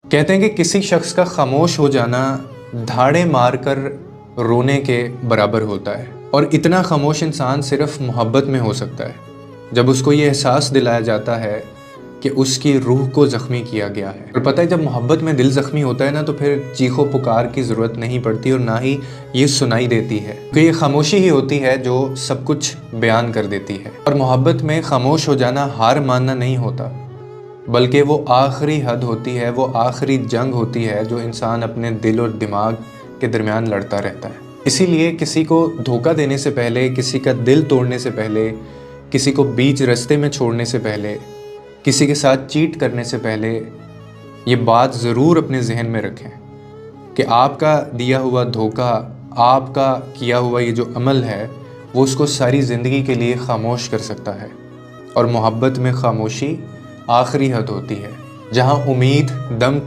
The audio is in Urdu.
کہتے ہیں کہ کسی شخص کا خاموش ہو جانا دھاڑے مار کر رونے کے برابر ہوتا ہے، اور اتنا خاموش انسان صرف محبت میں ہو سکتا ہے، جب اس کو یہ احساس دلایا جاتا ہے کہ اس کی روح کو زخمی کیا گیا ہے۔ اور پتہ ہے جب محبت میں دل زخمی ہوتا ہے نا، تو پھر چیخ و پکار کی ضرورت نہیں پڑتی اور نہ ہی یہ سنائی دیتی ہے، کیونکہ یہ خاموشی ہی ہوتی ہے جو سب کچھ بیان کر دیتی ہے۔ اور محبت میں خاموش ہو جانا ہار ماننا نہیں ہوتا، بلکہ وہ آخری حد ہوتی ہے، وہ آخری جنگ ہوتی ہے جو انسان اپنے دل اور دماغ کے درمیان لڑتا رہتا ہے۔ اسی لیے کسی کو دھوکہ دینے سے پہلے، کسی کا دل توڑنے سے پہلے، کسی کو بیچ رستے میں چھوڑنے سے پہلے، کسی کے ساتھ چیٹ کرنے سے پہلے یہ بات ضرور اپنے ذہن میں رکھیں کہ آپ کا دیا ہوا دھوکہ، آپ کا کیا ہوا یہ جو عمل ہے، وہ اس کو ساری زندگی کے لیے خاموش کر سکتا ہے۔ اور محبت میں خاموشی آخری حد ہوتی ہے، جہاں امید دم توڑ